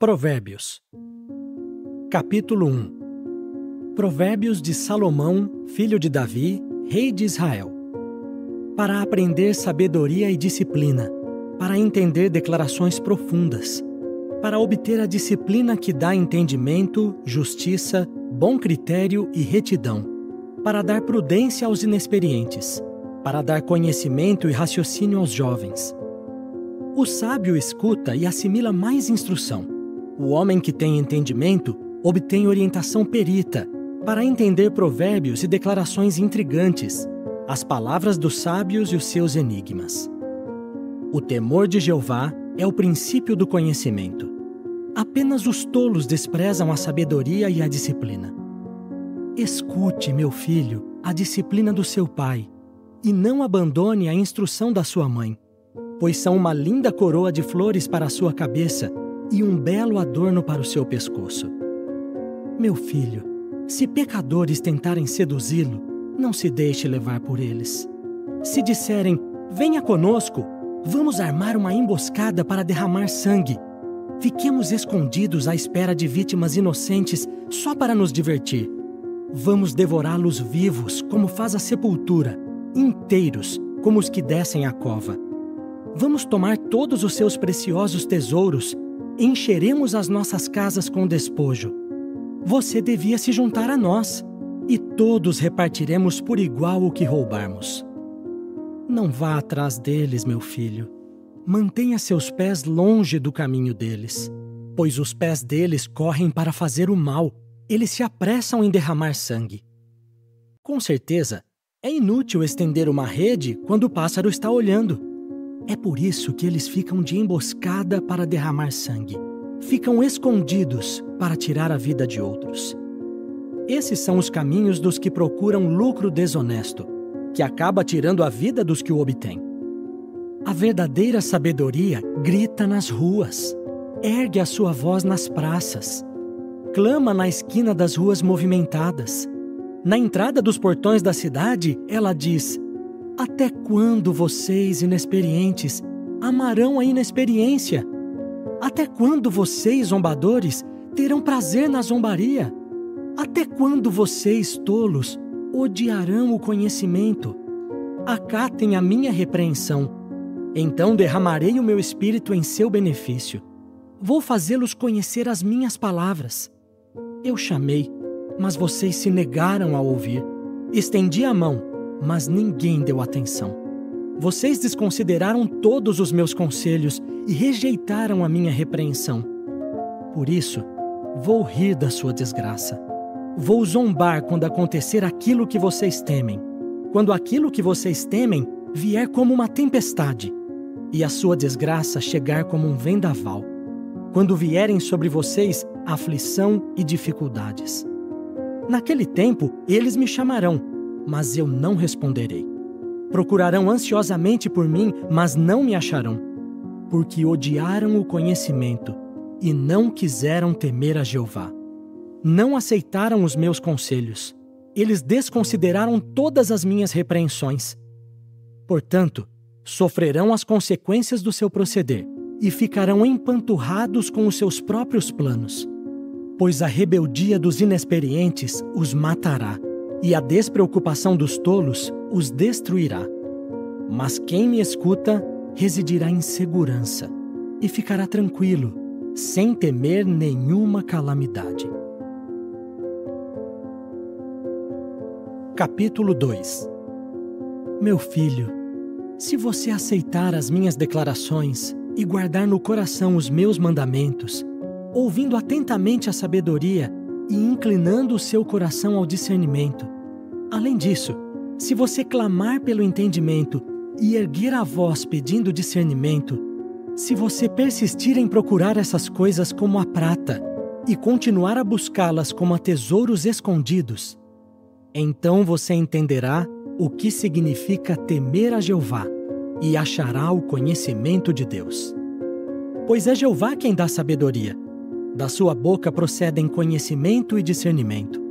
Provérbios. Capítulo 1. Provérbios de Salomão, filho de Davi, rei de Israel. Para aprender sabedoria e disciplina, para entender declarações profundas, para obter a disciplina que dá entendimento, justiça, bom critério e retidão, para dar prudência aos inexperientes, para dar conhecimento e raciocínio aos jovens. O sábio escuta e assimila mais instrução. O homem que tem entendimento obtém orientação perita para entender provérbios e declarações intrigantes, as palavras dos sábios e os seus enigmas. O temor de Jeová é o princípio do conhecimento. Apenas os tolos desprezam a sabedoria e a disciplina. Escute, meu filho, a disciplina do seu pai, e não abandone a instrução da sua mãe, pois são uma linda coroa de flores para a sua cabeça e um belo adorno para o seu pescoço. Meu filho, se pecadores tentarem seduzi-lo, não se deixe levar por eles. Se disserem, venha conosco, vamos armar uma emboscada para derramar sangue. Fiquemos escondidos à espera de vítimas inocentes só para nos divertir. Vamos devorá-los vivos, como faz a sepultura, inteiros, como os que descem a cova. Vamos tomar todos os seus preciosos tesouros, encheremos as nossas casas com despojo. Você devia se juntar a nós, e todos repartiremos por igual o que roubarmos. Não vá atrás deles, meu filho. Mantenha seus pés longe do caminho deles, pois os pés deles correm para fazer o mal, eles se apressam em derramar sangue. Com certeza, é inútil estender uma rede quando o pássaro está olhando. É por isso que eles ficam de emboscada para derramar sangue. Ficam escondidos para tirar a vida de outros. Esses são os caminhos dos que procuram lucro desonesto, que acaba tirando a vida dos que o obtêm. A verdadeira sabedoria grita nas ruas, ergue a sua voz nas praças, clama na esquina das ruas movimentadas. Na entrada dos portões da cidade, ela diz: até quando vocês, inexperientes, amarão a inexperiência? Até quando vocês, zombadores, terão prazer na zombaria? Até quando vocês, tolos, odiarão o conhecimento? Acatem a minha repreensão. Então derramarei o meu espírito em seu benefício. Vou fazê-los conhecer as minhas palavras. Eu chamei, mas vocês se negaram a ouvir. Estendi a mão, mas ninguém deu atenção. Vocês desconsideraram todos os meus conselhos e rejeitaram a minha repreensão. Por isso, vou rir da sua desgraça. Vou zombar quando acontecer aquilo que vocês temem. Quando aquilo que vocês temem vier como uma tempestade e a sua desgraça chegar como um vendaval. Quando vierem sobre vocês aflição e dificuldades. Naquele tempo, eles me chamarão, mas eu não responderei. Procurarão ansiosamente por mim, mas não me acharão, porque odiaram o conhecimento e não quiseram temer a Jeová. Não aceitaram os meus conselhos. Eles desconsideraram todas as minhas repreensões. Portanto, sofrerão as consequências do seu proceder e ficarão empanturrados com os seus próprios planos. Pois a rebeldia dos inexperientes os matará, e a despreocupação dos tolos os destruirá. Mas quem me escuta residirá em segurança e ficará tranquilo, sem temer nenhuma calamidade. Capítulo 2. Meu filho, se você aceitar as minhas declarações e guardar no coração os meus mandamentos, ouvindo atentamente a sabedoria e inclinando o seu coração ao discernimento. Além disso, se você clamar pelo entendimento e erguer a voz pedindo discernimento, se você persistir em procurar essas coisas como a prata e continuar a buscá-las como a tesouros escondidos, então você entenderá o que significa temer a Jeová e achará o conhecimento de Deus. Pois é Jeová quem dá sabedoria. Da sua boca procedem conhecimento e discernimento.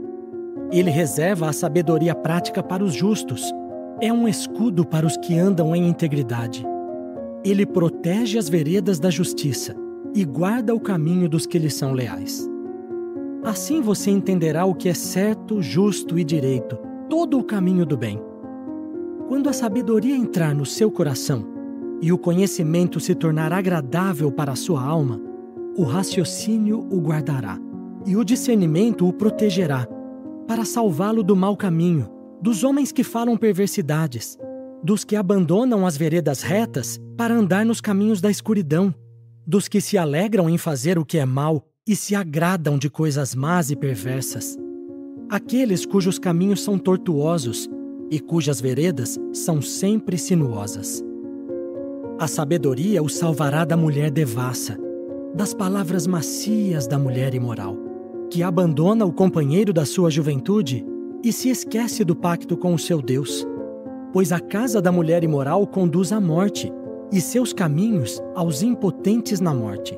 Ele reserva a sabedoria prática para os justos. É um escudo para os que andam em integridade. Ele protege as veredas da justiça e guarda o caminho dos que lhe são leais. Assim você entenderá o que é certo, justo e direito, todo o caminho do bem. Quando a sabedoria entrar no seu coração e o conhecimento se tornar agradável para a sua alma, o raciocínio o guardará e o discernimento o protegerá, para salvá-lo do mau caminho, dos homens que falam perversidades, dos que abandonam as veredas retas para andar nos caminhos da escuridão, dos que se alegram em fazer o que é mal e se agradam de coisas más e perversas, aqueles cujos caminhos são tortuosos e cujas veredas são sempre sinuosas. A sabedoria o salvará da mulher devassa, das palavras macias da mulher imoral, que abandona o companheiro da sua juventude e se esquece do pacto com o seu Deus, pois a casa da mulher imoral conduz à morte e seus caminhos aos impotentes na morte.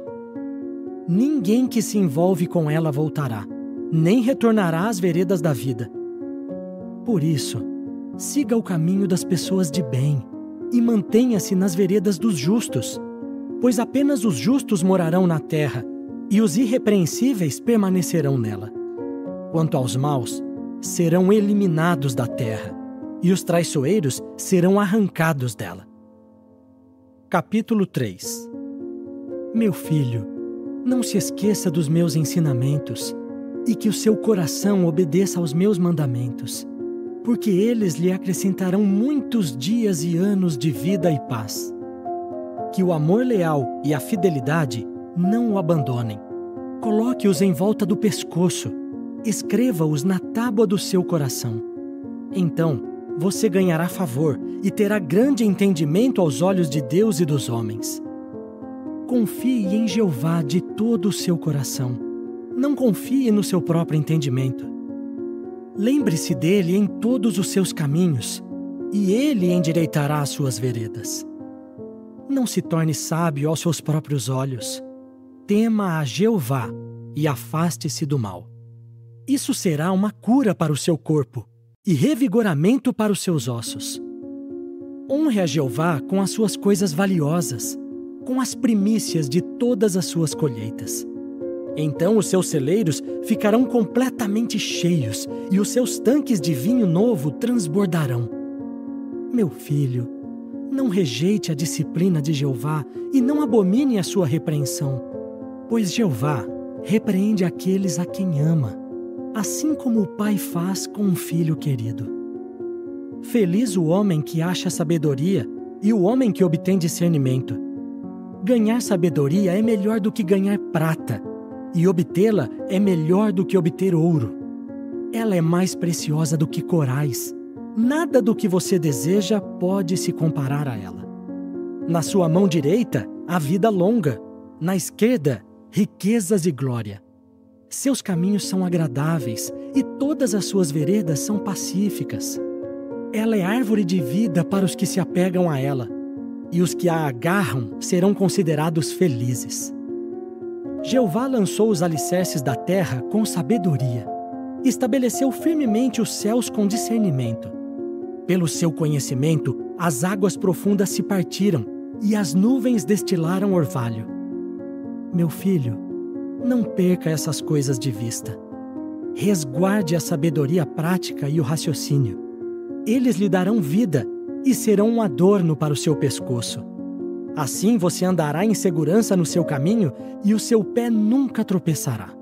Ninguém que se envolve com ela voltará, nem retornará às veredas da vida. Por isso, siga o caminho das pessoas de bem e mantenha-se nas veredas dos justos, pois apenas os justos morarão na terra e os irrepreensíveis permanecerão nela. Quanto aos maus, serão eliminados da terra e os traiçoeiros serão arrancados dela. Capítulo 3. Meu filho, não se esqueça dos meus ensinamentos e que o seu coração obedeça aos meus mandamentos, porque eles lhe acrescentarão muitos dias e anos de vida e paz. Que o amor leal e a fidelidade não o abandonem. Coloque-os em volta do pescoço, escreva-os na tábua do seu coração. Então, você ganhará favor e terá grande entendimento aos olhos de Deus e dos homens. Confie em Jeová de todo o seu coração. Não confie no seu próprio entendimento. Lembre-se dele em todos os seus caminhos, e ele endireitará as suas veredas. Não se torne sábio aos seus próprios olhos. Tema a Jeová e afaste-se do mal. Isso será uma cura para o seu corpo e revigoramento para os seus ossos. Honre a Jeová com as suas coisas valiosas, com as primícias de todas as suas colheitas. Então os seus celeiros ficarão completamente cheios e os seus tanques de vinho novo transbordarão. Meu filho, não rejeite a disciplina de Jeová e não abomine a sua repreensão, pois Jeová repreende aqueles a quem ama, assim como o pai faz com um filho querido. Feliz o homem que acha sabedoria e o homem que obtém discernimento. Ganhar sabedoria é melhor do que ganhar prata, e obtê-la é melhor do que obter ouro. Ela é mais preciosa do que corais. Nada do que você deseja pode se comparar a ela. Na sua mão direita, há vida longa, na esquerda, riquezas e glória. Seus caminhos são agradáveis e todas as suas veredas são pacíficas. Ela é árvore de vida para os que se apegam a ela, e os que a agarram serão considerados felizes. Jeová lançou os alicerces da terra com sabedoria. Estabeleceu firmemente os céus com discernimento. Pelo seu conhecimento, as águas profundas se partiram e as nuvens destilaram orvalho. Meu filho, não perca essas coisas de vista. Resguarde a sabedoria prática e o raciocínio. Eles lhe darão vida e serão um adorno para o seu pescoço. Assim você andará em segurança no seu caminho e o seu pé nunca tropeçará.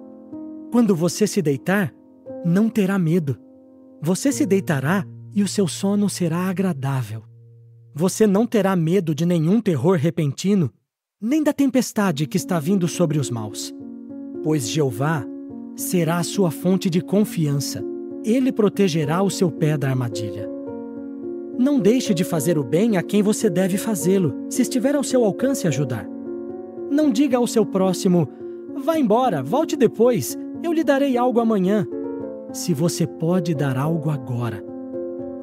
Quando você se deitar, não terá medo. Você se deitará e o seu sono será agradável. Você não terá medo de nenhum terror repentino, nem da tempestade que está vindo sobre os maus. Pois Jeová será a sua fonte de confiança. Ele protegerá o seu pé da armadilha. Não deixe de fazer o bem a quem você deve fazê-lo, se estiver ao seu alcance ajudar. Não diga ao seu próximo, vá embora, volte depois, eu lhe darei algo amanhã, se você pode dar algo agora.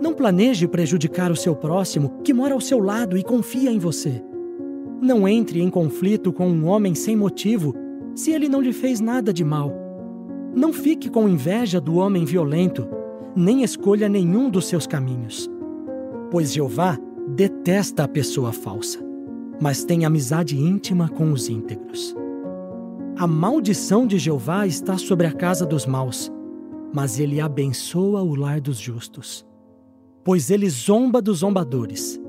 Não planeje prejudicar o seu próximo que mora ao seu lado e confia em você. Não entre em conflito com um homem sem motivo, se ele não lhe fez nada de mal. Não fique com inveja do homem violento, nem escolha nenhum dos seus caminhos. Pois Jeová detesta a pessoa falsa, mas tem amizade íntima com os íntegros. A maldição de Jeová está sobre a casa dos maus, mas ele abençoa o lar dos justos. Pois ele zomba dos zombadores,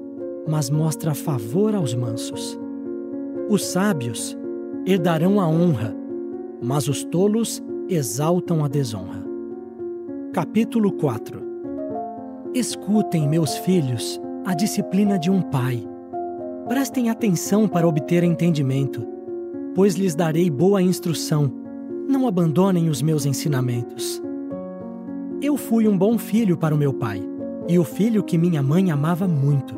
mas mostra favor aos mansos. Os sábios herdarão a honra, mas os tolos exaltam a desonra. Capítulo 4. Escutem, meus filhos, a disciplina de um pai. Prestem atenção para obter entendimento, pois lhes darei boa instrução. Não abandonem os meus ensinamentos. Eu fui um bom filho para o meu pai, e o filho que minha mãe amava muito.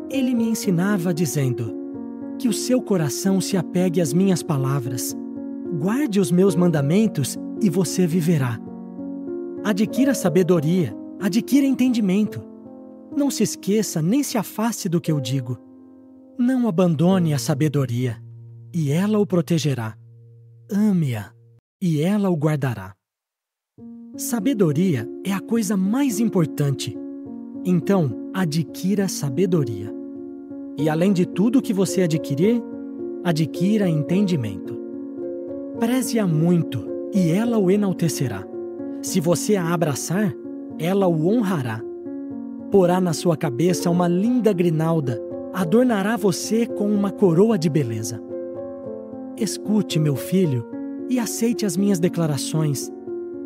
Ele me ensinava dizendo: que o seu coração se apegue às minhas palavras. Guarde os meus mandamentos e você viverá. Adquira sabedoria, adquira entendimento. Não se esqueça nem se afaste do que eu digo. Não abandone a sabedoria, e ela o protegerá. Ame-a, e ela o guardará. Sabedoria é a coisa mais importante. Então, adquira sabedoria. E além de tudo que você adquirir, adquira entendimento. Preze-a muito, e ela o enaltecerá. Se você a abraçar, ela o honrará. Porá na sua cabeça uma linda grinalda, adornará você com uma coroa de beleza. Escute, meu filho, e aceite as minhas declarações,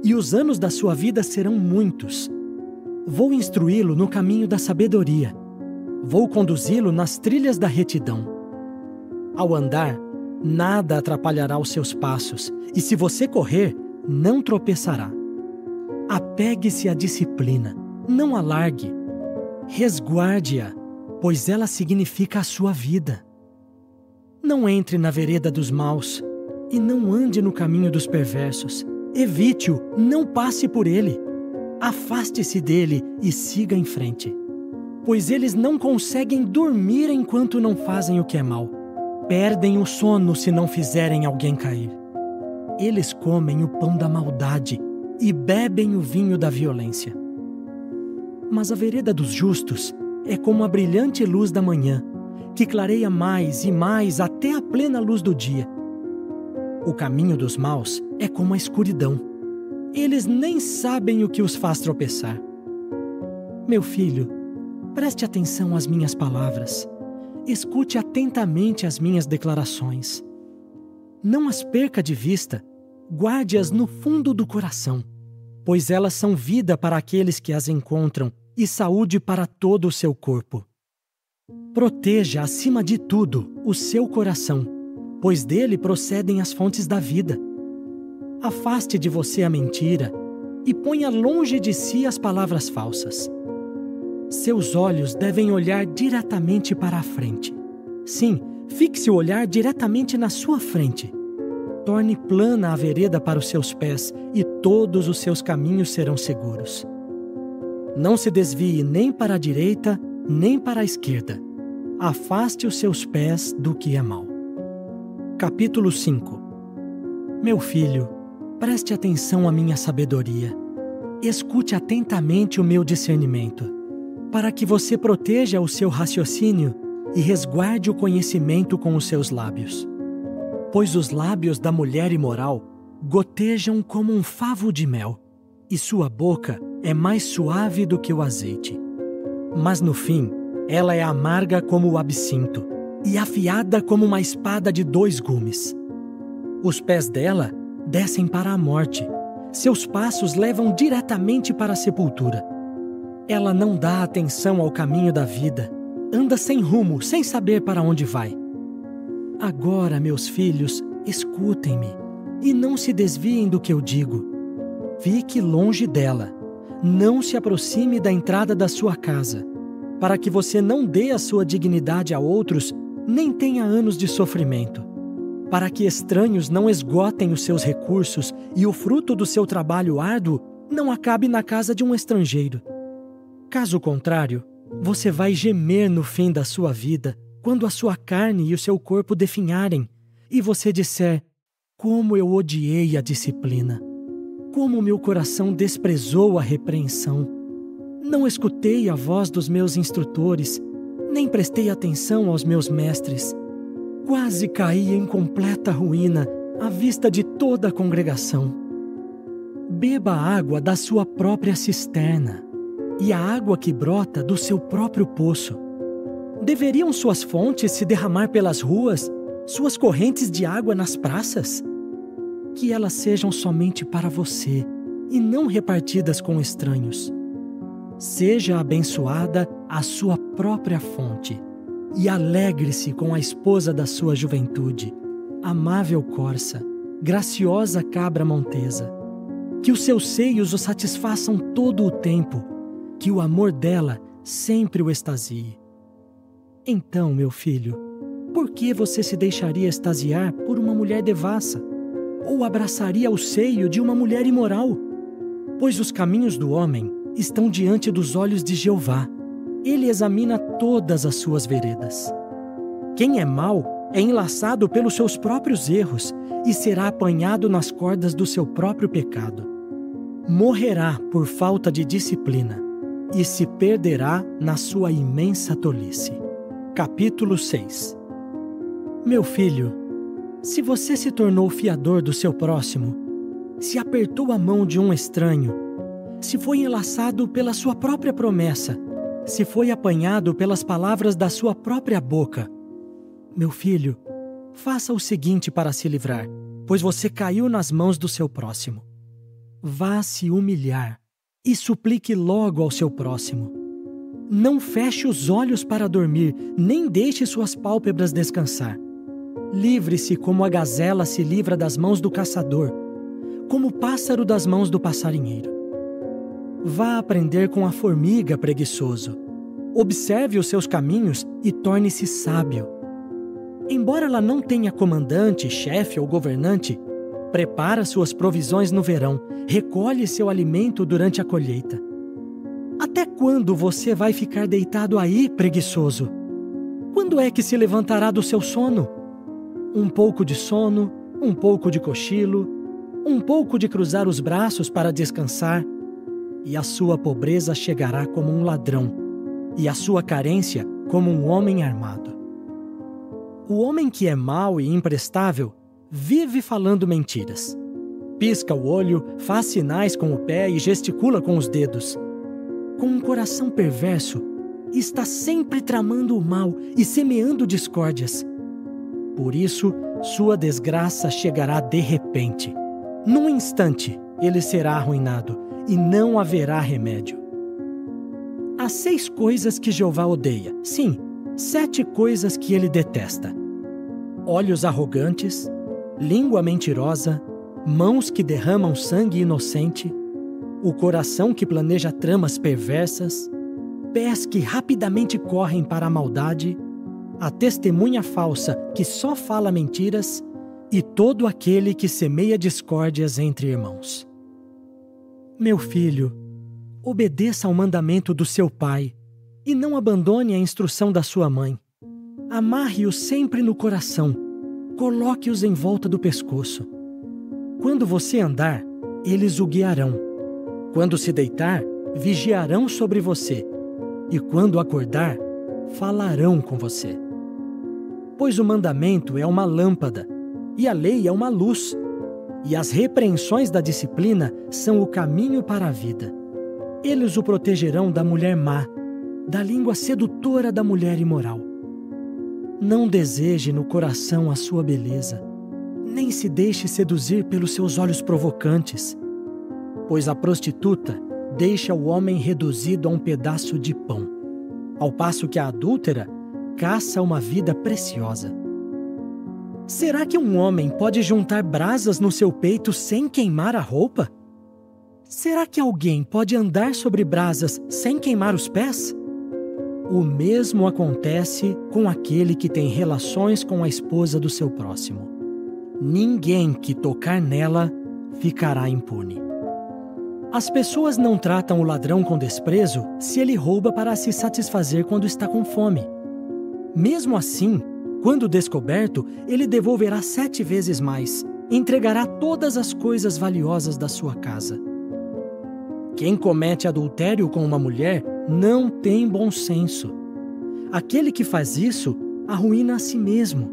e os anos da sua vida serão muitos. Vou instruí-lo no caminho da sabedoria. Vou conduzi-lo nas trilhas da retidão. Ao andar, nada atrapalhará os seus passos, e se você correr, não tropeçará. Apegue-se à disciplina, não a largue. Resguarde-a, pois ela significa a sua vida. Não entre na vereda dos maus, e não ande no caminho dos perversos. Evite-o, não passe por ele. Afaste-se dele e siga em frente. Pois eles não conseguem dormir enquanto não fazem o que é mal. Perdem o sono se não fizerem alguém cair. Eles comem o pão da maldade e bebem o vinho da violência. Mas a vereda dos justos é como a brilhante luz da manhã, que clareia mais e mais até a plena luz do dia. O caminho dos maus é como a escuridão. Eles nem sabem o que os faz tropeçar. Meu filho, preste atenção às minhas palavras. Escute atentamente as minhas declarações. Não as perca de vista, guarde-as no fundo do coração, pois elas são vida para aqueles que as encontram e saúde para todo o seu corpo. Proteja, acima de tudo, o seu coração, pois dele procedem as fontes da vida. Afaste de você a mentira e ponha longe de si as palavras falsas. Seus olhos devem olhar diretamente para a frente. Sim, fixe o olhar diretamente na sua frente. Torne plana a vereda para os seus pés e todos os seus caminhos serão seguros. Não se desvie nem para a direita, nem para a esquerda. Afaste os seus pés do que é mal. Capítulo 5. Meu filho, preste atenção à minha sabedoria. Escute atentamente o meu discernimento, para que você proteja o seu raciocínio e resguarde o conhecimento com os seus lábios. Pois os lábios da mulher imoral gotejam como um favo de mel, e sua boca é mais suave do que o azeite. Mas no fim, ela é amarga como o absinto, e afiada como uma espada de 2 gumes. Os pés dela descem para a morte, seus passos levam diretamente para a sepultura. Ela não dá atenção ao caminho da vida, anda sem rumo, sem saber para onde vai. Agora, meus filhos, escutem-me, e não se desviem do que eu digo. Fique longe dela, não se aproxime da entrada da sua casa, para que você não dê a sua dignidade a outros, nem tenha anos de sofrimento, para que estranhos não esgotem os seus recursos e o fruto do seu trabalho árduo não acabe na casa de um estrangeiro. Caso contrário, você vai gemer no fim da sua vida, quando a sua carne e o seu corpo definharem, e você disser: como eu odiei a disciplina, como meu coração desprezou a repreensão. Não escutei a voz dos meus instrutores, nem prestei atenção aos meus mestres. Quase caí em completa ruína, à vista de toda a congregação. Beba a água da sua própria cisterna e a água que brota do seu próprio poço. Deveriam suas fontes se derramar pelas ruas, suas correntes de água nas praças? Que elas sejam somente para você e não repartidas com estranhos. Seja abençoada a sua própria fonte e alegre-se com a esposa da sua juventude, amável corça, graciosa cabra montesa. Que os seus seios o satisfaçam todo o tempo, que o amor dela sempre o extasie. Então, meu filho, por que você se deixaria extasiar por uma mulher devassa? Ou abraçaria o seio de uma mulher imoral? Pois os caminhos do homem estão diante dos olhos de Jeová. Ele examina todas as suas veredas. Quem é mau é enlaçado pelos seus próprios erros e será apanhado nas cordas do seu próprio pecado. Morrerá por falta de disciplina e se perderá na sua imensa tolice. Capítulo 6. Meu filho, se você se tornou fiador do seu próximo, se apertou a mão de um estranho, se foi enlaçado pela sua própria promessa, se foi apanhado pelas palavras da sua própria boca, meu filho, faça o seguinte para se livrar, pois você caiu nas mãos do seu próximo. Vá se humilhar e suplique logo ao seu próximo. Não feche os olhos para dormir, nem deixe suas pálpebras descansar. Livre-se como a gazela se livra das mãos do caçador, como o pássaro das mãos do passarinheiro. Vá aprender com a formiga, preguiçoso. Observe os seus caminhos e torne-se sábio. Embora ela não tenha comandante, chefe ou governante, prepara suas provisões no verão, recolhe seu alimento durante a colheita. Até quando você vai ficar deitado aí, preguiçoso? Quando é que se levantará do seu sono? Um pouco de sono, um pouco de cochilo, um pouco de cruzar os braços para descansar, e a sua pobreza chegará como um ladrão, e a sua carência como um homem armado. O homem que é mau e imprestável vive falando mentiras. Pisca o olho, faz sinais com o pé e gesticula com os dedos. Com um coração perverso, está sempre tramando o mal e semeando discórdias. Por isso, sua desgraça chegará de repente. Num instante, ele será arruinado e não haverá remédio. Há 6 coisas que Jeová odeia. Sim, 7 coisas que ele detesta: olhos arrogantes, língua mentirosa, mãos que derramam sangue inocente, o coração que planeja tramas perversas, pés que rapidamente correm para a maldade, a testemunha falsa que só fala mentiras e todo aquele que semeia discórdias entre irmãos. Meu filho, obedeça ao mandamento do seu pai e não abandone a instrução da sua mãe. Amarre-os sempre no coração, coloque-os em volta do pescoço. Quando você andar, eles o guiarão. Quando se deitar, vigiarão sobre você, e quando acordar, falarão com você. Pois o mandamento é uma lâmpada, e a lei é uma luz, e as repreensões da disciplina são o caminho para a vida. Eles o protegerão da mulher má, da língua sedutora da mulher imoral. Não deseje no coração a sua beleza, nem se deixe seduzir pelos seus olhos provocantes, pois a prostituta deixa o homem reduzido a um pedaço de pão, ao passo que a adúltera caça uma vida preciosa. Será que um homem pode juntar brasas no seu peito sem queimar a roupa? Será que alguém pode andar sobre brasas sem queimar os pés? O mesmo acontece com aquele que tem relações com a esposa do seu próximo. Ninguém que tocar nela ficará impune. As pessoas não tratam o ladrão com desprezo se ele rouba para se satisfazer quando está com fome. Mesmo assim, quando descoberto, ele devolverá 7 vezes mais, entregará todas as coisas valiosas da sua casa. Quem comete adultério com uma mulher não tem bom senso. Aquele que faz isso arruína a si mesmo.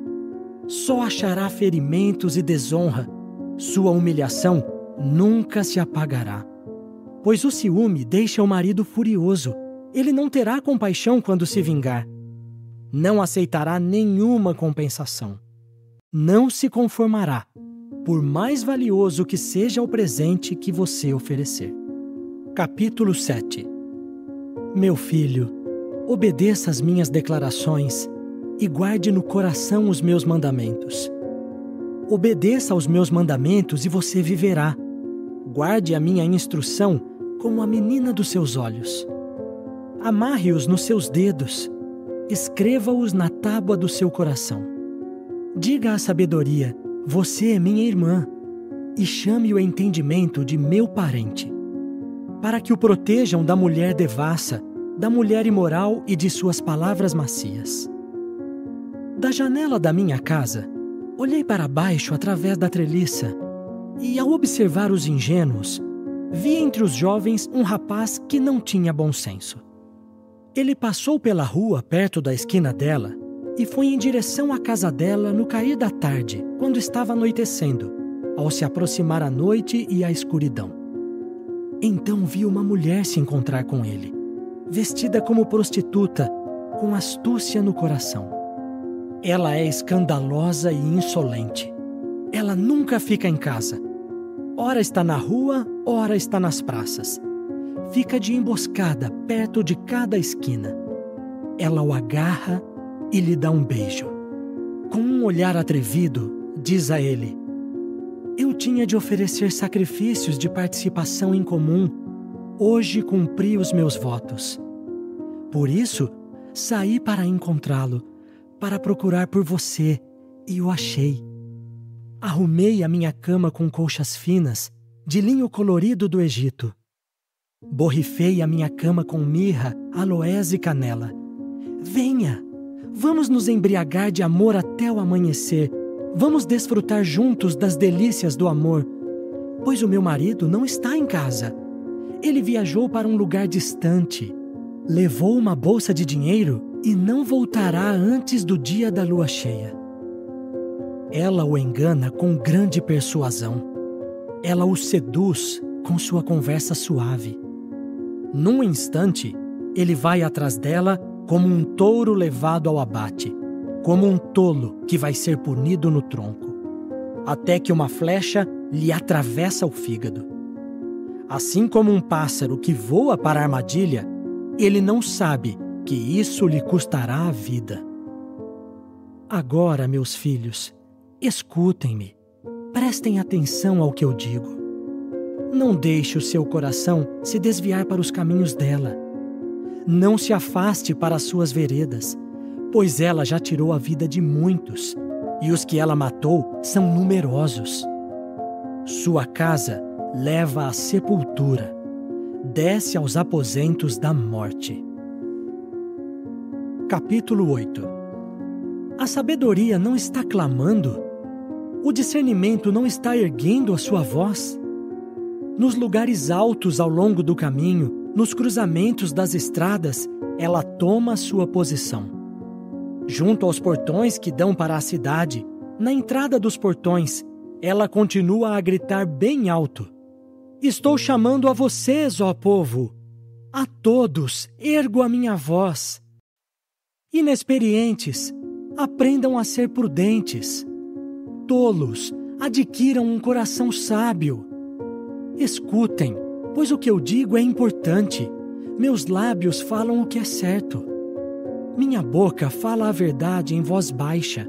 só achará ferimentos e desonra. Sua humilhação nunca se apagará. Pois o ciúme deixa o marido furioso. Ele não terá compaixão quando se vingar. Não aceitará nenhuma compensação. Não se conformará, por mais valioso que seja o presente que você oferecer. Capítulo 7. Meu filho, obedeça às minhas declarações e guarde no coração os meus mandamentos. Obedeça aos meus mandamentos e você viverá. Guarde a minha instrução como a menina dos seus olhos. Amarre-os nos seus dedos. Escreva-os na tábua do seu coração. Diga à sabedoria, você é minha irmã, e chame o entendimento de meu parente, para que o protejam da mulher devassa, da mulher imoral e de suas palavras macias. Da janela da minha casa, olhei para baixo através da treliça, e ao observar os ingênuos, vi entre os jovens um rapaz que não tinha bom senso. Ele passou pela rua perto da esquina dela e foi em direção à casa dela no cair da tarde, quando estava anoitecendo, ao se aproximar a noite e a escuridão. Então vi uma mulher se encontrar com ele, vestida como prostituta, com astúcia no coração. Ela é escandalosa e insolente. Ela nunca fica em casa. Ora está na rua, ora está nas praças. Fica de emboscada perto de cada esquina. Ela o agarra e lhe dá um beijo. Com um olhar atrevido, diz a ele: eu tinha de oferecer sacrifícios de participação em comum. Hoje cumpri os meus votos. Por isso, saí para encontrá-lo, para procurar por você, e o achei. Arrumei a minha cama com colchas finas, de linho colorido do Egito. Borrifei a minha cama com mirra, aloés e canela. Venha, vamos nos embriagar de amor até o amanhecer. Vamos desfrutar juntos das delícias do amor. Pois o meu marido não está em casa. Ele viajou para um lugar distante. Levou uma bolsa de dinheiro e não voltará antes do dia da lua cheia. Ela o engana com grande persuasão. Ela o seduz com sua conversa suave. Num instante, ele vai atrás dela como um touro levado ao abate, como um tolo que vai ser punido no tronco, até que uma flecha lhe atravessa o fígado. Assim como um pássaro que voa para a armadilha, ele não sabe que isso lhe custará a vida. Agora, meus filhos, escutem-me, prestem atenção ao que eu digo. Não deixe o seu coração se desviar para os caminhos dela. Não se afaste para as suas veredas, pois ela já tirou a vida de muitos, e os que ela matou são numerosos. Sua casa leva à sepultura, desce aos aposentos da morte. Capítulo 8. A sabedoria não está clamando? O discernimento não está erguendo a sua voz? Nos lugares altos ao longo do caminho, nos cruzamentos das estradas, ela toma sua posição. Junto aos portões que dão para a cidade, na entrada dos portões, ela continua a gritar bem alto: estou chamando a vocês, ó povo! A todos ergo a minha voz. Inexperientes, aprendam a ser prudentes. Tolos, adquiram um coração sábio. Escutem, pois o que eu digo é importante. Meus lábios falam o que é certo. Minha boca fala a verdade em voz baixa,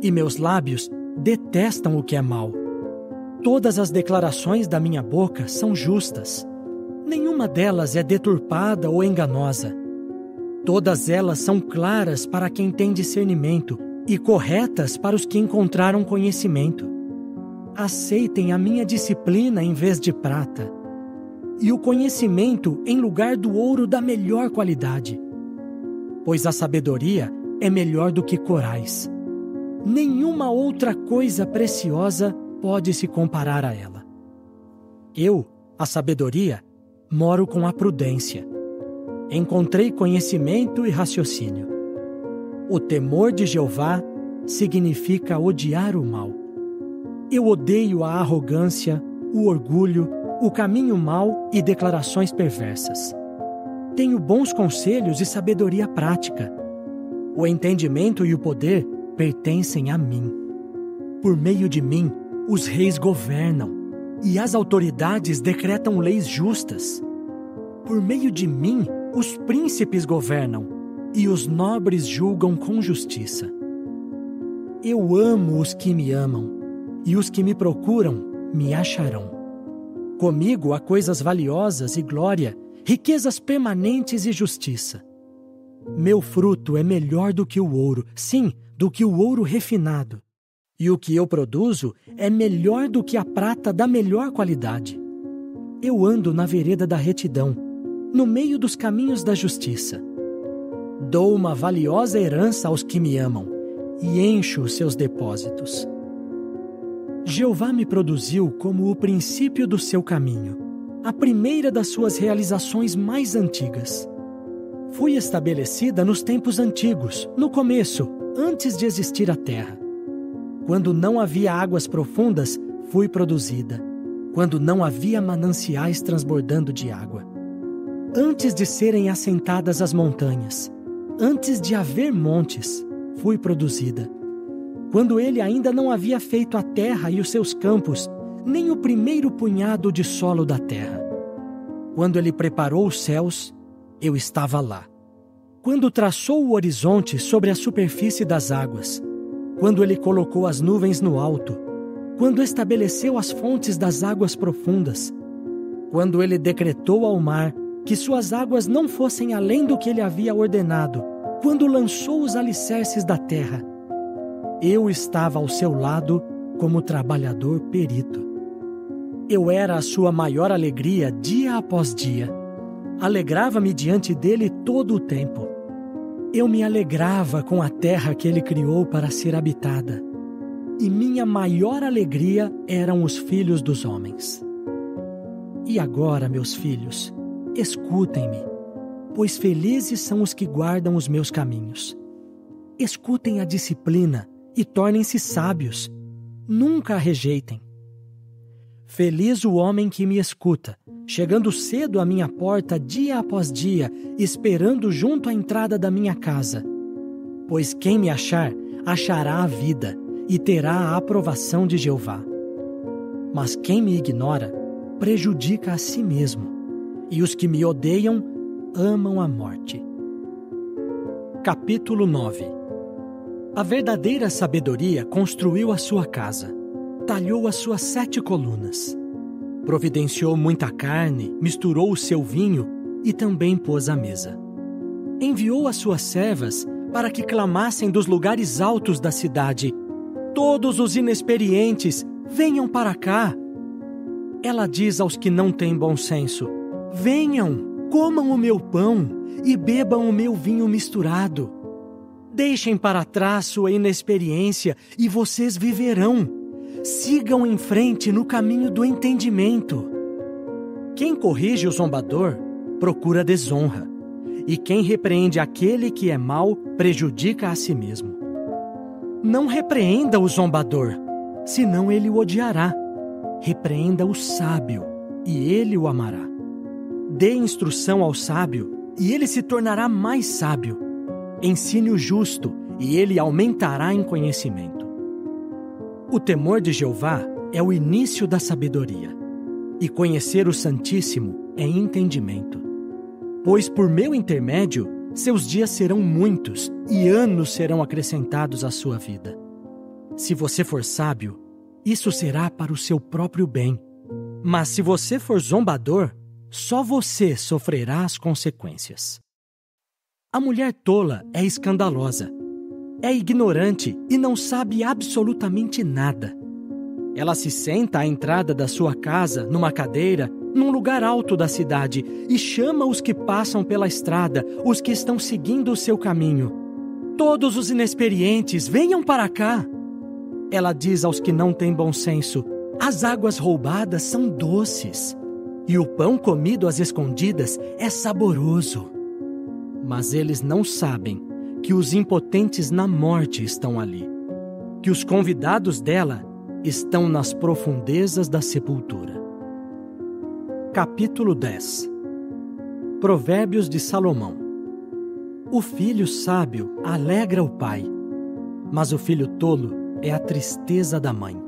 e meus lábios detestam o que é mal. Todas as declarações da minha boca são justas. Nenhuma delas é deturpada ou enganosa. Todas elas são claras para quem tem discernimento e corretas para os que encontraram conhecimento. Aceitem a minha disciplina em vez de prata, e o conhecimento em lugar do ouro da melhor qualidade. Pois a sabedoria é melhor do que corais. Nenhuma outra coisa preciosa pode se comparar a ela. Eu, a sabedoria, moro com a prudência. Encontrei conhecimento e raciocínio. O temor de Jeová significa odiar o mal. Eu odeio a arrogância, o orgulho, o caminho mau e declarações perversas. Tenho bons conselhos e sabedoria prática. O entendimento e o poder pertencem a mim. Por meio de mim, os reis governam, e as autoridades decretam leis justas. Por meio de mim, os príncipes governam, e os nobres julgam com justiça. Eu amo os que me amam, e os que me procuram me acharão. Comigo há coisas valiosas e glória, riquezas permanentes e justiça. Meu fruto é melhor do que o ouro, sim, do que o ouro refinado. E o que eu produzo é melhor do que a prata da melhor qualidade. Eu ando na vereda da retidão, no meio dos caminhos da justiça. Dou uma valiosa herança aos que me amam e encho os seus depósitos. Jeová me produziu como o princípio do seu caminho, a primeira das suas realizações mais antigas. Fui estabelecida nos tempos antigos, no começo, antes de existir a terra. Quando não havia águas profundas, fui produzida. Quando não havia mananciais transbordando de água. Antes de serem assentadas as montanhas, antes de haver montes, fui produzida. Quando ele ainda não havia feito a terra e os seus campos, nem o primeiro punhado de solo da terra. Quando ele preparou os céus, eu estava lá. Quando traçou o horizonte sobre a superfície das águas, quando ele colocou as nuvens no alto, quando estabeleceu as fontes das águas profundas, quando ele decretou ao mar que suas águas não fossem além do que ele havia ordenado, quando lançou os alicerces da terra, eu estava ao seu lado como trabalhador perito. Eu era a sua maior alegria dia após dia. Alegrava-me diante dele todo o tempo. Eu me alegrava com a terra que ele criou para ser habitada. E minha maior alegria eram os filhos dos homens. E agora, meus filhos, escutem-me, pois felizes são os que guardam os meus caminhos. Escutem a disciplina e tornem-se sábios. Nunca a rejeitem. Feliz o homem que me escuta, chegando cedo à minha porta dia após dia, esperando junto à entrada da minha casa. Pois quem me achar, achará a vida e terá a aprovação de Jeová. Mas quem me ignora, prejudica a si mesmo, e os que me odeiam amam a morte. Capítulo 9. A verdadeira sabedoria construiu a sua casa, talhou as suas 7 colunas. Providenciou muita carne, misturou o seu vinho e também pôs à mesa. Enviou as suas servas para que clamassem dos lugares altos da cidade: todos os inexperientes, venham para cá. Ela diz aos que não têm bom senso: venham, comam o meu pão e bebam o meu vinho misturado. Deixem para trás sua inexperiência e vocês viverão. Sigam em frente no caminho do entendimento. Quem corrige o zombador, procura desonra, e quem repreende aquele que é mau, prejudica a si mesmo. Não repreenda o zombador, senão ele o odiará. Repreenda o sábio, e ele o amará. Dê instrução ao sábio, e ele se tornará mais sábio. Ensine o justo, e ele aumentará em conhecimento. O temor de Jeová é o início da sabedoria, e conhecer o Santíssimo é entendimento. Pois por meu intermédio, seus dias serão muitos, e anos serão acrescentados à sua vida. Se você for sábio, isso será para o seu próprio bem. Mas se você for zombador, só você sofrerá as consequências. A mulher tola é escandalosa. É ignorante e não sabe absolutamente nada. Ela se senta à entrada da sua casa, numa cadeira, num lugar alto da cidade, e chama os que passam pela estrada, os que estão seguindo o seu caminho. Todos os inexperientes, venham para cá. Ela diz aos que não têm bom senso: as águas roubadas são doces, e o pão comido às escondidas é saboroso. Mas eles não sabem que os impotentes na morte estão ali. que os convidados dela estão nas profundezas da sepultura. Capítulo 10. Provérbios de Salomão. O filho sábio alegra o pai, mas o filho tolo é a tristeza da mãe.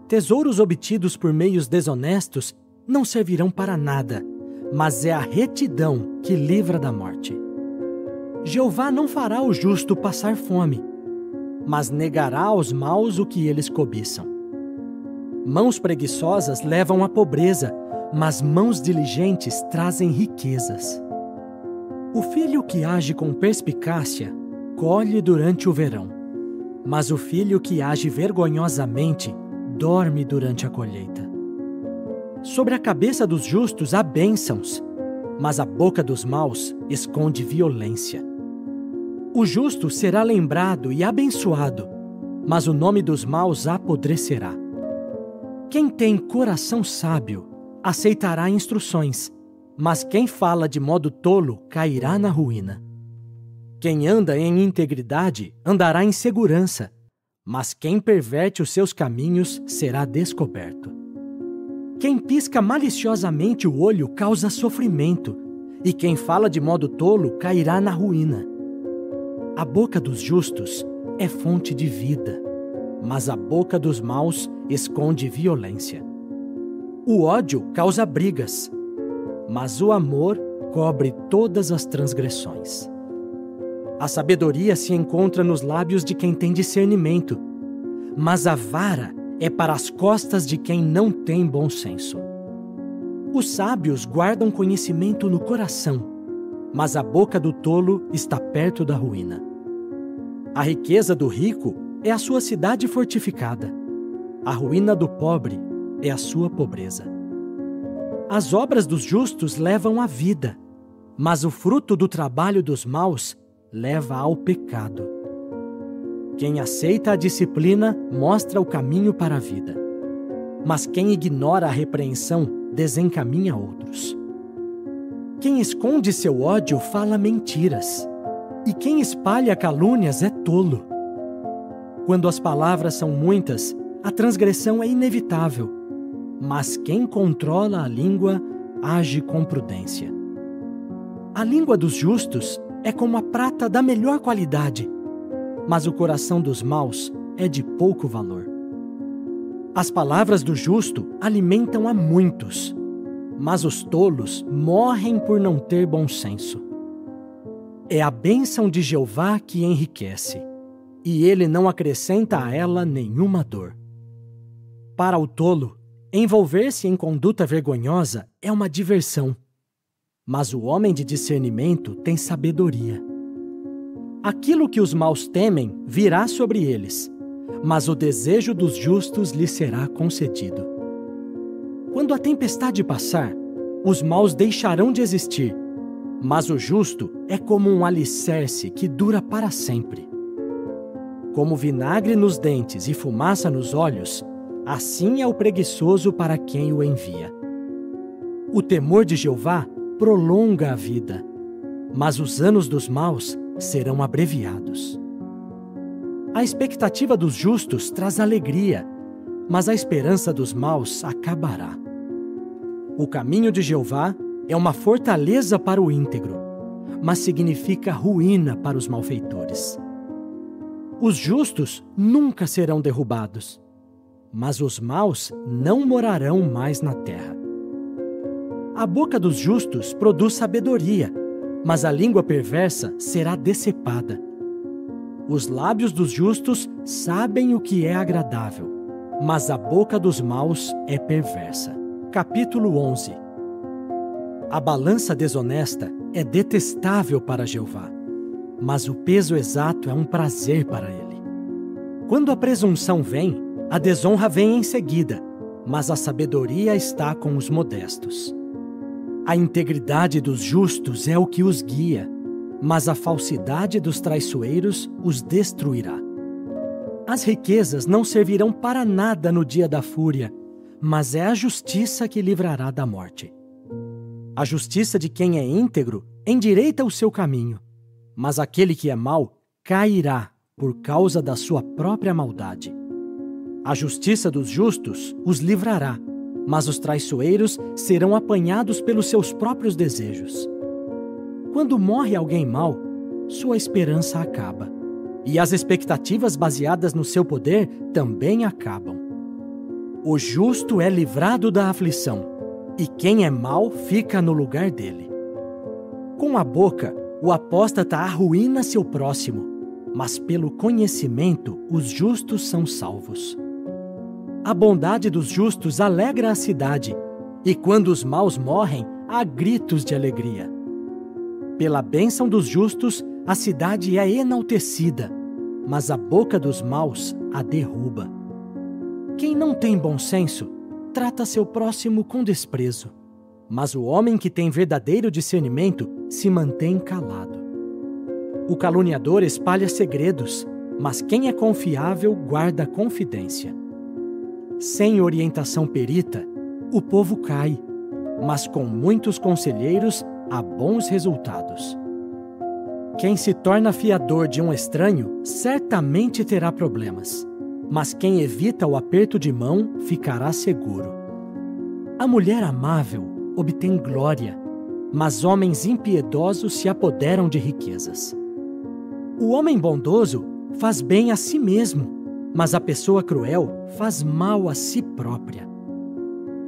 Tesouros obtidos por meios desonestos não servirão para nada, mas é a retidão que livra da morte. Jeová não fará o justo passar fome, mas negará aos maus o que eles cobiçam. Mãos preguiçosas levam à pobreza, mas mãos diligentes trazem riquezas. O filho que age com perspicácia colhe durante o verão, mas o filho que age vergonhosamente dorme durante a colheita. Sobre a cabeça dos justos há bênçãos, mas a boca dos maus esconde violência. O justo será lembrado e abençoado, mas o nome dos maus apodrecerá. Quem tem coração sábio aceitará instruções, mas quem fala de modo tolo cairá na ruína. Quem anda em integridade andará em segurança, mas quem perverte os seus caminhos será descoberto. Quem pisca maliciosamente o olho causa sofrimento, e quem fala de modo tolo cairá na ruína. A boca dos justos é fonte de vida, mas a boca dos maus esconde violência. O ódio causa brigas, mas o amor cobre todas as transgressões. A sabedoria se encontra nos lábios de quem tem discernimento, mas a vara é para as costas de quem não tem bom senso. Os sábios guardam conhecimento no coração, mas a boca do tolo está perto da ruína. A riqueza do rico é a sua cidade fortificada. A ruína do pobre é a sua pobreza. As obras dos justos levam à vida, mas o fruto do trabalho dos maus leva ao pecado. Quem aceita a disciplina mostra o caminho para a vida, mas quem ignora a repreensão desencaminha outros. Quem esconde seu ódio fala mentiras, e quem espalha calúnias é tolo. Quando as palavras são muitas, a transgressão é inevitável, mas quem controla a língua age com prudência. A língua dos justos é como a prata da melhor qualidade, mas o coração dos maus é de pouco valor. As palavras do justo alimentam a muitos, mas os tolos morrem por não ter bom senso. É a bênção de Jeová que enriquece, e ele não acrescenta a ela nenhuma dor. Para o tolo, envolver-se em conduta vergonhosa é uma diversão, mas o homem de discernimento tem sabedoria. Aquilo que os maus temem virá sobre eles, mas o desejo dos justos lhes será concedido. Quando a tempestade passar, os maus deixarão de existir, mas o justo é como um alicerce que dura para sempre. Como vinagre nos dentes e fumaça nos olhos, assim é o preguiçoso para quem o envia. O temor de Jeová prolonga a vida, mas os anos dos maus serão abreviados. A expectativa dos justos traz alegria, mas a esperança dos maus acabará. O caminho de Jeová é uma fortaleza para o íntegro, mas significa ruína para os malfeitores. Os justos nunca serão derrubados, mas os maus não morarão mais na terra. A boca dos justos produz sabedoria, mas a língua perversa será decepada. Os lábios dos justos sabem o que é agradável, mas a boca dos maus é perversa. Capítulo 11. A balança desonesta é detestável para Jeová, mas o peso exato é um prazer para ele. Quando a presunção vem, a desonra vem em seguida, mas a sabedoria está com os modestos. A integridade dos justos é o que os guia, mas a falsidade dos traiçoeiros os destruirá. As riquezas não servirão para nada no dia da fúria, mas é a justiça que livrará da morte. A justiça de quem é íntegro endireita o seu caminho, mas aquele que é mau cairá por causa da sua própria maldade. A justiça dos justos os livrará, mas os traiçoeiros serão apanhados pelos seus próprios desejos. Quando morre alguém mau, sua esperança acaba, e as expectativas baseadas no seu poder também acabam. O justo é livrado da aflição, e quem é mau fica no lugar dele. Com a boca, o apóstata arruína seu próximo, mas pelo conhecimento os justos são salvos. A bondade dos justos alegra a cidade, e quando os maus morrem, há gritos de alegria. Pela bênção dos justos, a cidade é enaltecida, mas a boca dos maus a derruba. Quem não tem bom senso, trata seu próximo com desprezo, mas o homem que tem verdadeiro discernimento se mantém calado. O caluniador espalha segredos, mas quem é confiável guarda a confidência. Sem orientação perita, o povo cai, mas com muitos conselheiros há bons resultados. Quem se torna fiador de um estranho certamente terá problemas, mas quem evita o aperto de mão ficará seguro. A mulher amável obtém glória, mas homens impiedosos se apoderam de riquezas. O homem bondoso faz bem a si mesmo, mas a pessoa cruel faz mal a si própria.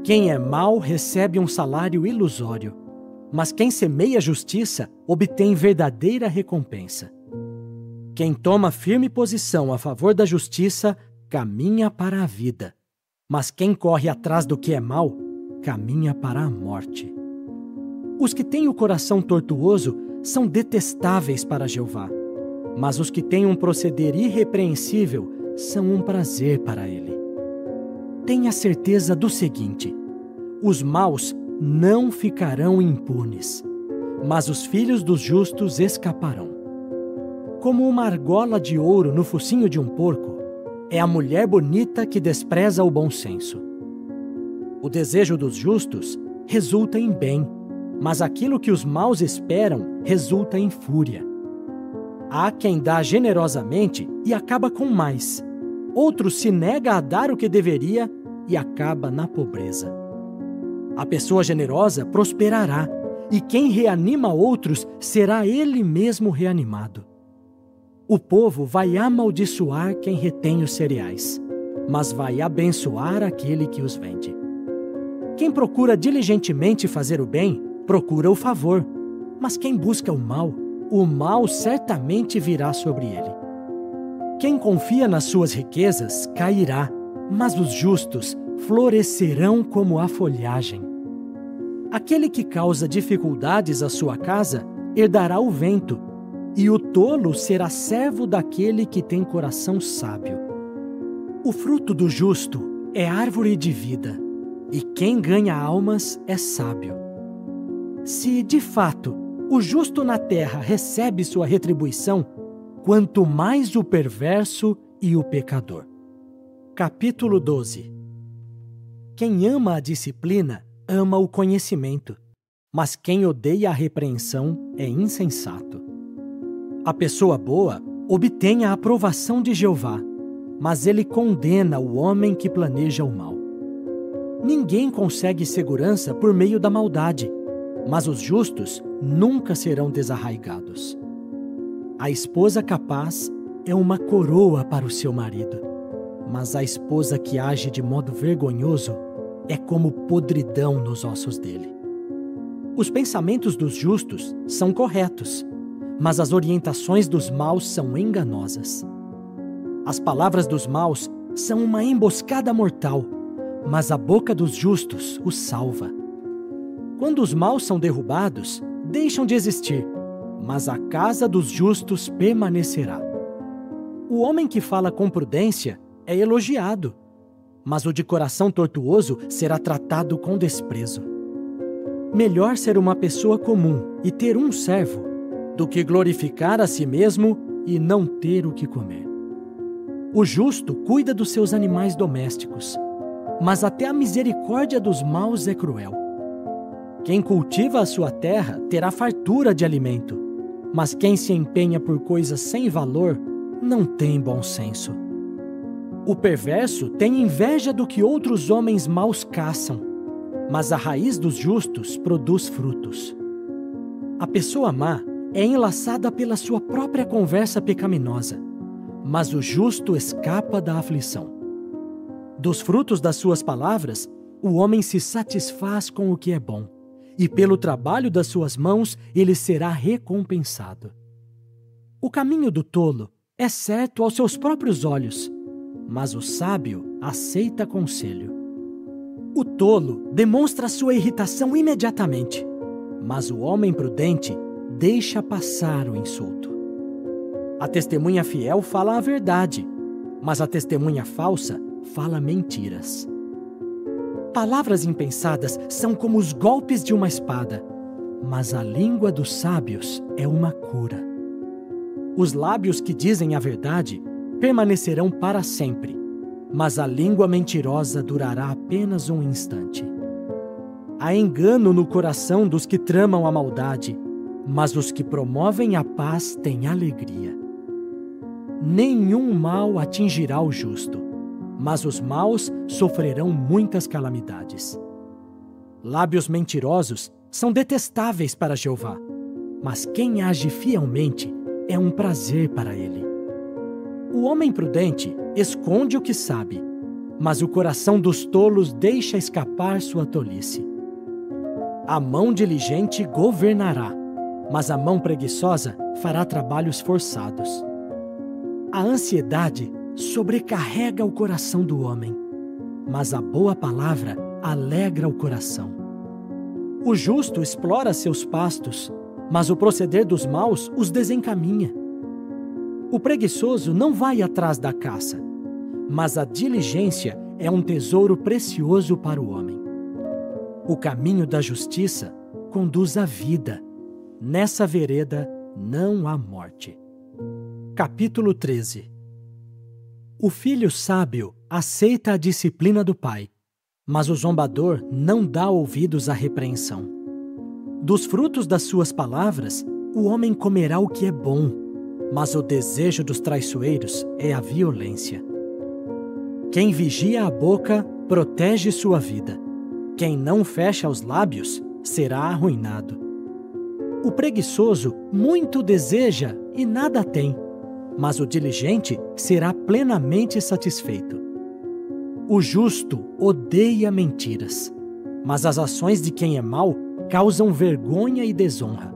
Quem é mau recebe um salário ilusório, mas quem semeia justiça obtém verdadeira recompensa. Quem toma firme posição a favor da justiça caminha para a vida, mas quem corre atrás do que é mau caminha para a morte. Os que têm o coração tortuoso são detestáveis para Jeová, mas os que têm um proceder irrepreensível são um prazer para ele. Tenha certeza do seguinte: os maus não ficarão impunes, mas os filhos dos justos escaparão. Como uma argola de ouro no focinho de um porco, é a mulher bonita que despreza o bom senso. O desejo dos justos resulta em bem, mas aquilo que os maus esperam resulta em fúria. Há quem dá generosamente e acaba com mais. Outro se nega a dar o que deveria e acaba na pobreza. A pessoa generosa prosperará, e quem reanima outros será ele mesmo reanimado. O povo vai amaldiçoar quem retém os cereais, mas vai abençoar aquele que os vende. Quem procura diligentemente fazer o bem, procura o favor, mas quem busca o mal certamente virá sobre ele. Quem confia nas suas riquezas cairá, mas os justos florescerão como a folhagem. Aquele que causa dificuldades à sua casa herdará o vento, e o tolo será servo daquele que tem coração sábio. O fruto do justo é árvore de vida, e quem ganha almas é sábio. Se, de fato, o justo na terra recebe sua retribuição, quanto mais o perverso e o pecador. Capítulo 12. Quem ama a disciplina, ama o conhecimento, mas quem odeia a repreensão é insensato. A pessoa boa obtém a aprovação de Jeová, mas ele condena o homem que planeja o mal. Ninguém consegue segurança por meio da maldade, mas os justos nunca serão desarraigados. A esposa capaz é uma coroa para o seu marido, mas a esposa que age de modo vergonhoso é como podridão nos ossos dele. Os pensamentos dos justos são corretos, mas as orientações dos maus são enganosas. As palavras dos maus são uma emboscada mortal, mas a boca dos justos os salva. Quando os maus são derrubados, deixam de existir, mas a casa dos justos permanecerá. O homem que fala com prudência é elogiado, mas o de coração tortuoso será tratado com desprezo. Melhor ser uma pessoa comum e ter um servo, do que glorificar a si mesmo e não ter o que comer. O justo cuida dos seus animais domésticos, mas até a misericórdia dos maus é cruel. Quem cultiva a sua terra terá fartura de alimento, mas quem se empenha por coisas sem valor não tem bom senso. O perverso tem inveja do que outros homens maus caçam, mas a raiz dos justos produz frutos. A pessoa má é enlaçada pela sua própria conversa pecaminosa, mas o justo escapa da aflição. Dos frutos das suas palavras, o homem se satisfaz com o que é bom, e pelo trabalho das suas mãos ele será recompensado. O caminho do tolo é certo aos seus próprios olhos, mas o sábio aceita conselho. O tolo demonstra sua irritação imediatamente, mas o homem prudente deixa passar o insulto. A testemunha fiel fala a verdade, mas a testemunha falsa fala mentiras. Palavras impensadas são como os golpes de uma espada, mas a língua dos sábios é uma cura. Os lábios que dizem a verdade permanecerão para sempre, mas a língua mentirosa durará apenas um instante. Há engano no coração dos que tramam a maldade, mas os que promovem a paz têm alegria. Nenhum mal atingirá o justo, mas os maus sofrerão muitas calamidades. Lábios mentirosos são detestáveis para Jeová, mas quem age fielmente é um prazer para ele. O homem prudente esconde o que sabe, mas o coração dos tolos deixa escapar sua tolice. A mão diligente governará, mas a mão preguiçosa fará trabalhos forçados. A ansiedade sobrecarrega o coração do homem, mas a boa palavra alegra o coração. O justo explora seus pastos, mas o proceder dos maus os desencaminha. O preguiçoso não vai atrás da caça, mas a diligência é um tesouro precioso para o homem. O caminho da justiça conduz à vida. Nessa vereda não há morte. Capítulo 13. O filho sábio aceita a disciplina do pai, mas o zombador não dá ouvidos à repreensão. Dos frutos das suas palavras, o homem comerá o que é bom, mas o desejo dos traiçoeiros é a violência. Quem vigia a boca protege sua vida. Quem não fecha os lábios será arruinado. O preguiçoso muito deseja e nada tem, mas o diligente será plenamente satisfeito. O justo odeia mentiras, mas as ações de quem é mau causam vergonha e desonra.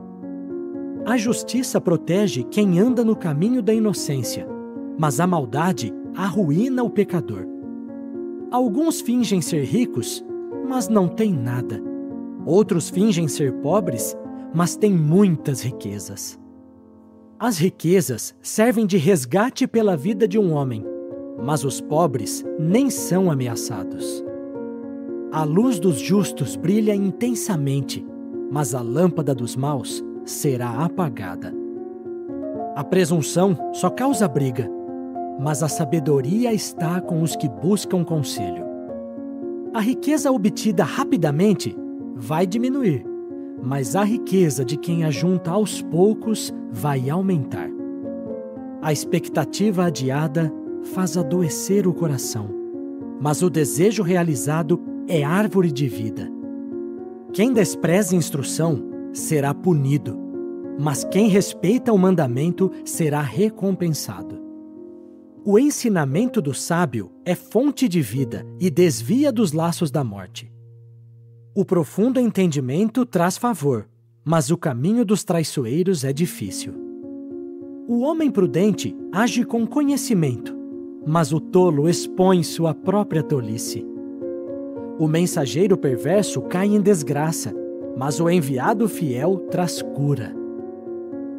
A justiça protege quem anda no caminho da inocência, mas a maldade arruína o pecador. Alguns fingem ser ricos, mas não têm nada. Outros fingem ser pobres, mas têm muitas riquezas. As riquezas servem de resgate pela vida de um homem, mas os pobres nem são ameaçados. A luz dos justos brilha intensamente, mas a lâmpada dos maus será apagada. A presunção só causa briga, mas a sabedoria está com os que buscam conselho. A riqueza obtida rapidamente vai diminuir, mas a riqueza de quem ajunta aos poucos vai aumentar. A expectativa adiada faz adoecer o coração, mas o desejo realizado é árvore de vida. Quem despreza instrução será punido, mas quem respeita o mandamento será recompensado. O ensinamento do sábio é fonte de vida e desvia dos laços da morte. O profundo entendimento traz favor, mas o caminho dos traiçoeiros é difícil. O homem prudente age com conhecimento, mas o tolo expõe sua própria tolice. O mensageiro perverso cai em desgraça, mas o enviado fiel traz cura.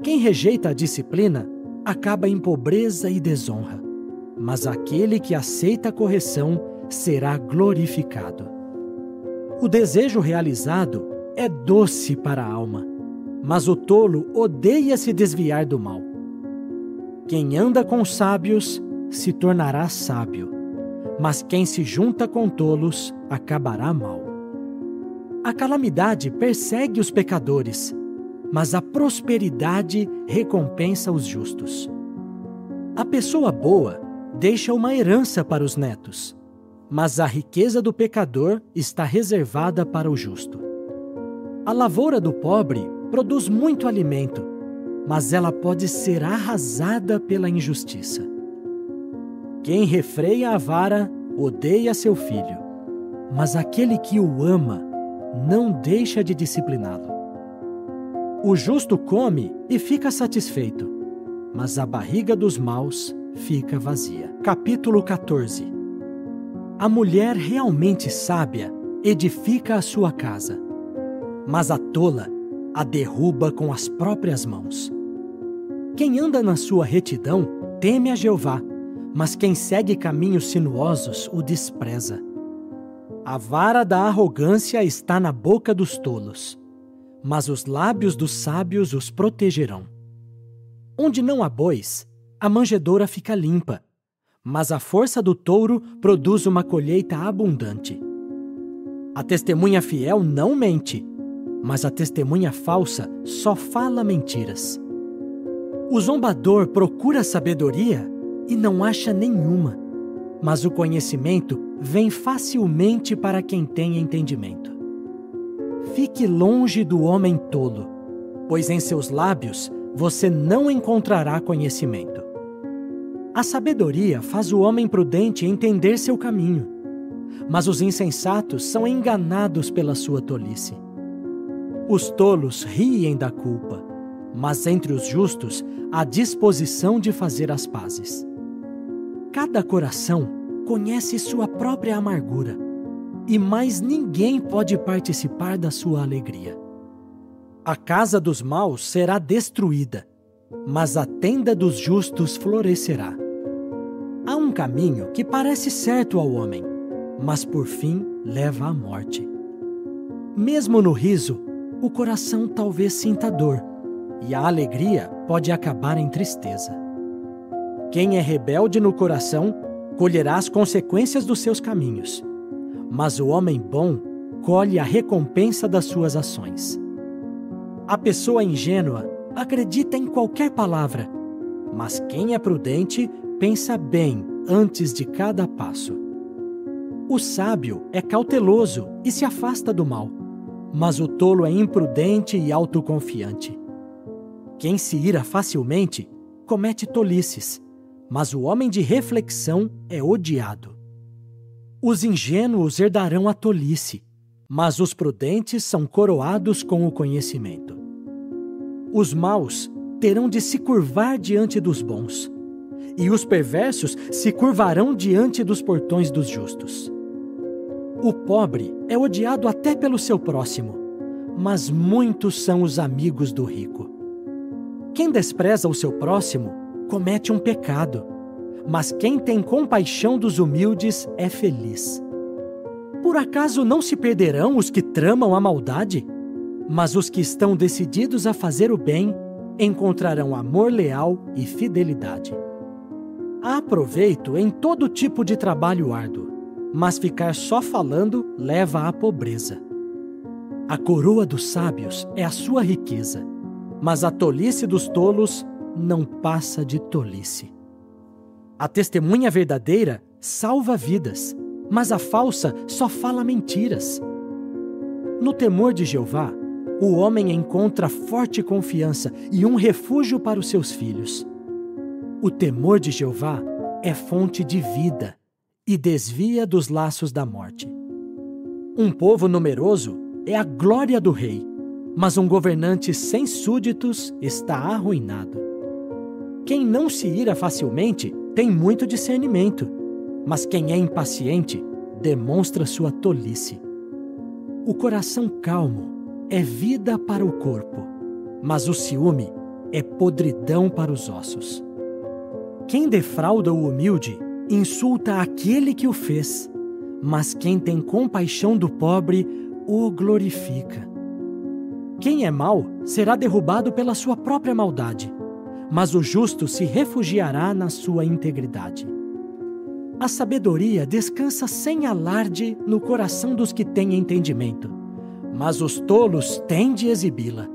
Quem rejeita a disciplina acaba em pobreza e desonra, mas aquele que aceita a correção será glorificado. O desejo realizado é doce para a alma, mas o tolo odeia se desviar do mal. Quem anda com sábios se tornará sábio, mas quem se junta com tolos acabará mal. A calamidade persegue os pecadores, mas a prosperidade recompensa os justos. A pessoa boa deixa uma herança para os netos, mas a riqueza do pecador está reservada para o justo. A lavoura do pobre produz muito alimento, mas ela pode ser arrasada pela injustiça. Quem refreia a vara odeia seu filho, mas aquele que o ama não deixa de discipliná-lo. O justo come e fica satisfeito, mas a barriga dos maus fica vazia. Capítulo 14. A mulher realmente sábia edifica a sua casa, mas a tola a derruba com as próprias mãos. Quem anda na sua retidão teme a Jeová, mas quem segue caminhos sinuosos o despreza. A vara da arrogância está na boca dos tolos, mas os lábios dos sábios os protegerão. Onde não há bois, a manjedoura fica limpa, mas a força do touro produz uma colheita abundante. A testemunha fiel não mente, mas a testemunha falsa só fala mentiras. O zombador procura sabedoria e não acha nenhuma, mas o conhecimento vem facilmente para quem tem entendimento. Fique longe do homem tolo, pois em seus lábios você não encontrará conhecimento. A sabedoria faz o homem prudente entender seu caminho, mas os insensatos são enganados pela sua tolice. Os tolos riem da culpa, mas entre os justos há disposição de fazer as pazes. Cada coração conhece sua própria amargura, e mais ninguém pode participar da sua alegria. A casa dos maus será destruída, mas a tenda dos justos florescerá. Há um caminho que parece certo ao homem, mas por fim leva à morte. Mesmo no riso, o coração talvez sinta dor, e a alegria pode acabar em tristeza. Quem é rebelde no coração colherá as consequências dos seus caminhos, mas o homem bom colhe a recompensa das suas ações. A pessoa ingênua acredita em qualquer palavra, mas quem é prudente pensa bem antes de cada passo. O sábio é cauteloso e se afasta do mal, mas o tolo é imprudente e autoconfiante. Quem se ira facilmente comete tolices, mas o homem de reflexão é odiado. Os ingênuos herdarão a tolice, mas os prudentes são coroados com o conhecimento. Os maus terão de se curvar diante dos bons, e os perversos se curvarão diante dos portões dos justos. O pobre é odiado até pelo seu próximo, mas muitos são os amigos do rico. Quem despreza o seu próximo comete um pecado, mas quem tem compaixão dos humildes é feliz. Por acaso não se perderão os que tramam a maldade? Mas os que estão decididos a fazer o bem encontrarão amor leal e fidelidade. Há proveito em todo tipo de trabalho árduo, mas ficar só falando leva à pobreza. A coroa dos sábios é a sua riqueza, mas a tolice dos tolos não passa de tolice. A testemunha verdadeira salva vidas, mas a falsa só fala mentiras. No temor de Jeová, o homem encontra forte confiança e um refúgio para os seus filhos. O temor de Jeová é fonte de vida e desvia dos laços da morte. Um povo numeroso é a glória do rei, mas um governante sem súditos está arruinado. Quem não se ira facilmente tem muito discernimento, mas quem é impaciente demonstra sua tolice. O coração calmo é vida para o corpo, mas o ciúme é podridão para os ossos. Quem defrauda o humilde insulta aquele que o fez, mas quem tem compaixão do pobre o glorifica. Quem é mau será derrubado pela sua própria maldade, mas o justo se refugiará na sua integridade. A sabedoria descansa sem alarde no coração dos que têm entendimento, mas os tolos têm de exibi-la.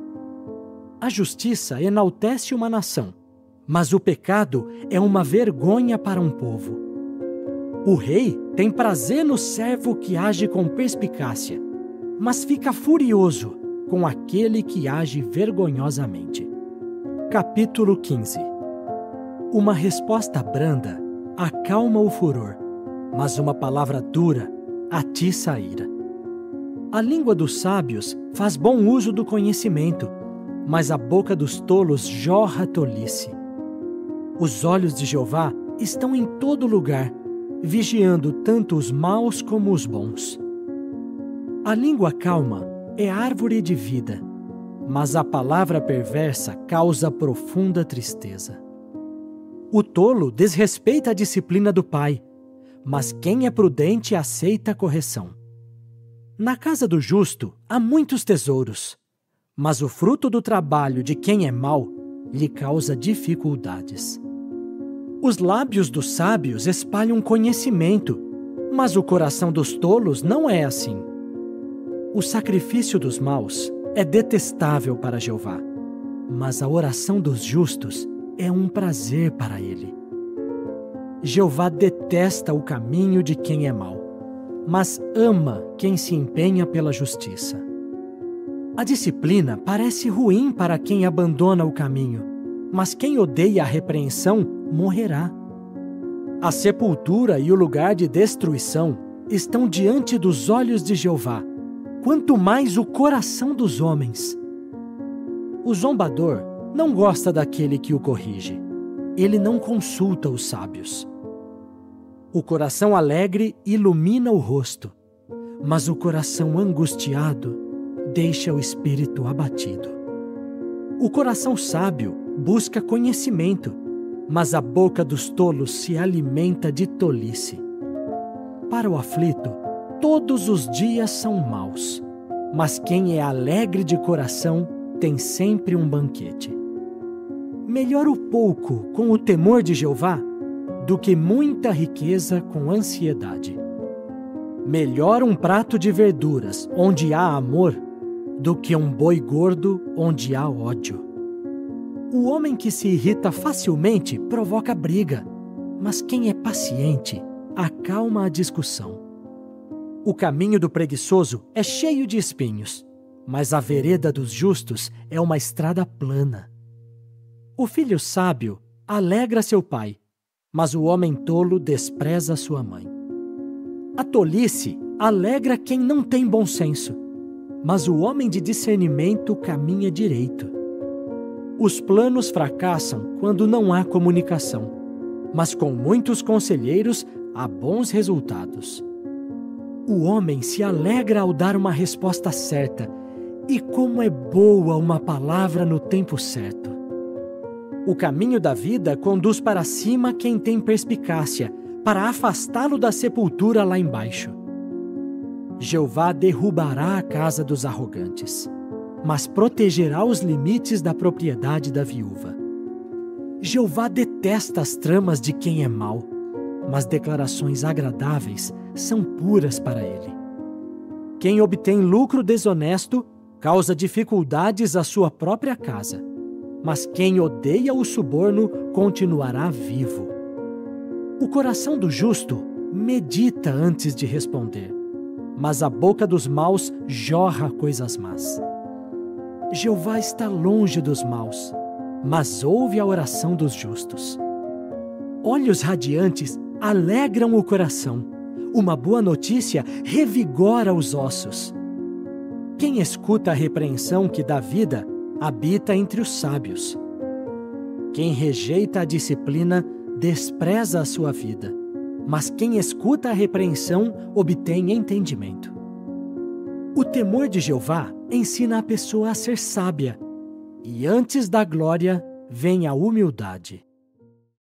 A justiça enaltece uma nação, mas o pecado é uma vergonha para um povo. O rei tem prazer no servo que age com perspicácia, mas fica furioso com aquele que age vergonhosamente. Capítulo 15. Uma resposta branda acalma o furor, mas uma palavra dura atiça a ira. A língua dos sábios faz bom uso do conhecimento, mas a boca dos tolos jorra tolice. Os olhos de Jeová estão em todo lugar, vigiando tanto os maus como os bons. A língua calma é árvore de vida, mas a palavra perversa causa profunda tristeza. O tolo desrespeita a disciplina do pai, mas quem é prudente aceita a correção. Na casa do justo há muitos tesouros, mas o fruto do trabalho de quem é mau lhe causa dificuldades. Os lábios dos sábios espalham conhecimento, mas o coração dos tolos não é assim. O sacrifício dos maus é detestável para Jeová, mas a oração dos justos é um prazer para ele. Jeová detesta o caminho de quem é mau, mas ama quem se empenha pela justiça. A disciplina parece ruim para quem abandona o caminho, mas quem odeia a repreensão morrerá. A sepultura e o lugar de destruição estão diante dos olhos de Jeová, quanto mais o coração dos homens. O zombador não gosta daquele que o corrige. Ele não consulta os sábios. O coração alegre ilumina o rosto, mas o coração angustiado deixa o espírito abatido. O coração sábio busca conhecimento, mas a boca dos tolos se alimenta de tolice. Para o aflito, todos os dias são maus, mas quem é alegre de coração tem sempre um banquete. Melhor o pouco com o temor de Jeová do que muita riqueza com ansiedade. Melhor um prato de verduras onde há amor do que um boi gordo onde há ódio. O homem que se irrita facilmente provoca briga, mas quem é paciente acalma a discussão. O caminho do preguiçoso é cheio de espinhos, mas a vereda dos justos é uma estrada plana. O filho sábio alegra seu pai, mas o homem tolo despreza sua mãe. A tolice alegra quem não tem bom senso, mas o homem de discernimento caminha direito. Os planos fracassam quando não há comunicação, mas com muitos conselheiros há bons resultados. O homem se alegra ao dar uma resposta certa, e como é boa uma palavra no tempo certo. O caminho da vida conduz para cima quem tem perspicácia, para afastá-lo da sepultura lá embaixo. Jeová derrubará a casa dos arrogantes, mas protegerá os limites da propriedade da viúva. Jeová detesta as tramas de quem é mau, mas declarações agradáveis são puras para ele. Quem obtém lucro desonesto causa dificuldades à sua própria casa, mas quem odeia o suborno continuará vivo. O coração do justo medita antes de responder, mas a boca dos maus jorra coisas más. Jeová está longe dos maus, mas ouve a oração dos justos. Olhos radiantes alegram o coração. Uma boa notícia revigora os ossos. Quem escuta a repreensão que dá vida, habita entre os sábios. Quem rejeita a disciplina, despreza a sua vida, mas quem escuta a repreensão, obtém entendimento. O temor de Jeová ensina a pessoa a ser sábia, e antes da glória vem a humildade.